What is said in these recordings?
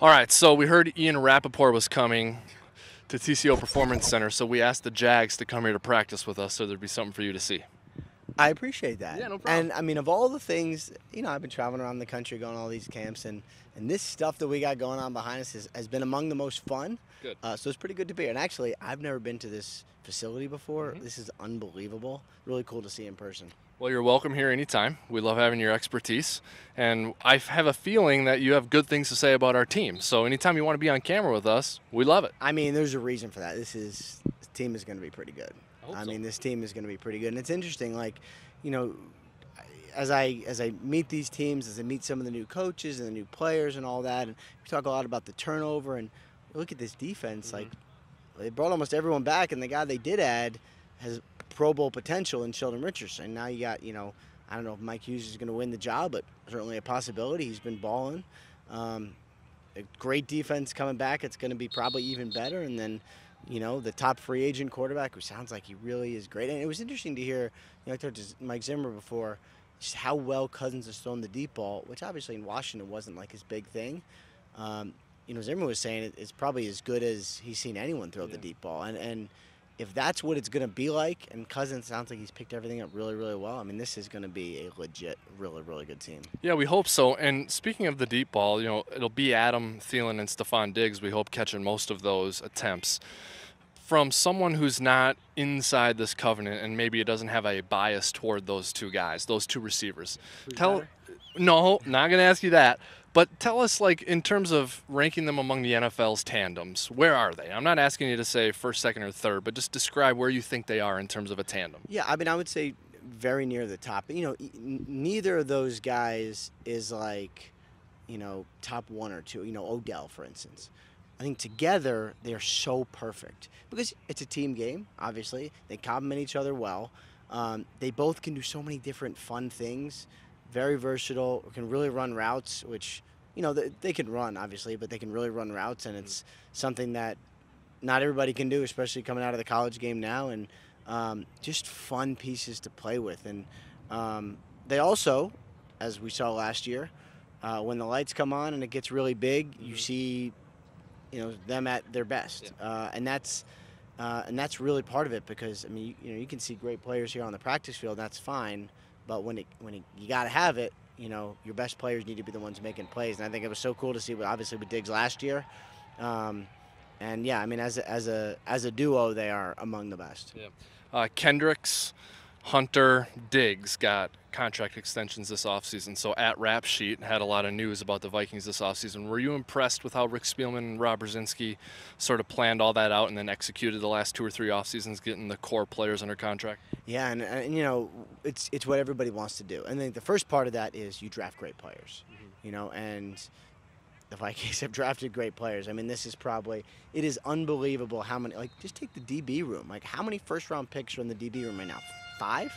All right, so we heard Ian Rapoport was coming to TCO Performance Center, so we asked the Jags to come here to practice with us so there'd be something for you to see. I appreciate that. Yeah, no problem. And I mean, of all the things, I've been traveling around the country going to all these camps, and this stuff that we got going on behind us has been among the most fun. Good. So it's pretty good to be here. And actually, I've never been to this facility before. This is unbelievable. Really cool to see in person. Well, you're welcome here anytime. We love having your expertise, and I have a feeling that you have good things to say about our team. So anytime you want to be on camera with us, we love it. I mean, there's a reason for that. This team is going to be pretty good. I mean, this team is going to be pretty good. And it's interesting, like, as I meet these teams, as I meet some of the new coaches and the new players and all that, and we talk a lot about the turnover, and look at this defense. Like, they brought almost everyone back, and the guy they did add has Pro Bowl potential in Sheldon Richardson. Now you got, I don't know if Mike Hughes is going to win the job, but certainly a possibility. He's been balling. A great defense coming back. It's going to be probably even better. And then, the top free agent quarterback, who sounds like he really is great. And it was interesting to hear, I talked to Mike Zimmer before, just how well Cousins has thrown the deep ball, which obviously in Washington wasn't like his big thing. Zimmer was saying it's probably as good as he's seen anyone throw the deep ball. And if that's what it's going to be like, and Cousins sounds like he's picked everything up really, really well, I mean, this is going to be a legit, really, really good team. Yeah, we hope so. And speaking of the deep ball, it'll be Adam, Thielen, and Stefon Diggs, we hope, catching most of those attempts. From someone who's not inside this covenant and maybe it doesn't have a bias toward those two guys, those two receivers. No, not going to ask you that. But tell us, like, in terms of ranking them among the NFL's tandems, where are they? I'm not asking you to say first, second, or third, but just describe where you think they are in terms of a tandem. Yeah, I mean, I would say very near the top. Neither of those guys is like, top one or two. Odell, for instance. I think together they're so perfect because it's a team game, obviously. They complement each other well. They both can do so many different fun things. Very versatile, can really run routes, which, they can run, obviously, but they can really run routes, and it's something that not everybody can do, especially coming out of the college game now, and just fun pieces to play with. And they also, as we saw last year, when the lights come on and it gets really big, you see, them at their best. And that's really part of it because, I mean, you can see great players here on the practice field, that's fine. But when you got to have it, your best players need to be the ones making plays. And I think it was so cool to see, obviously, with Diggs last year. And, yeah, I mean, as a duo, they are among the best. Yeah. Kendricks, Hunter, Diggs got contract extensions this offseason. So at Rap Sheet had a lot of news about the Vikings this offseason. Were you impressed with how Rick Spielman and Rob Brzezinski sort of planned all that out and then executed the last 2 or 3 offseasons, getting the core players under contract? Yeah, and it's what everybody wants to do. And I think the first part of that is you draft great players, and the Vikings have drafted great players. I mean, it is unbelievable how many, like, just take the DB room. Like, how many first-round picks are in the DB room right now? 5,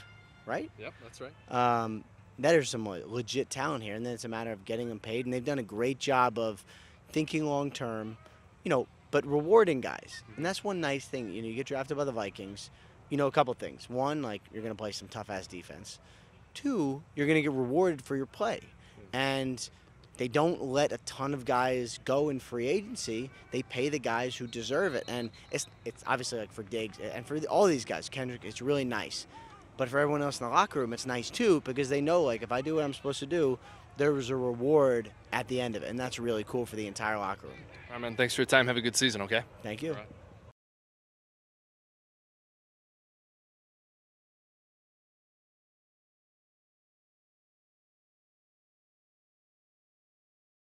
right? Yep, that's right. That is some legit talent here, and then it's a matter of getting them paid. And they've done a great job of thinking long-term, but rewarding guys. And that's one nice thing. You get drafted by the Vikings, a couple things. One, like, you're going to play some tough-ass defense. 2, you're going to get rewarded for your play. And they don't let a ton of guys go in free agency. They pay the guys who deserve it. And it's obviously, like, for Diggs and for all these guys, Kendrick, it's really nice. But for everyone else in the locker room, it's nice, too, because they know, like, if I do what I'm supposed to do, there was a reward at the end of it. And that's really cool for the entire locker room. All right, man. Thanks for your time. Have a good season, okay? Thank you. All right.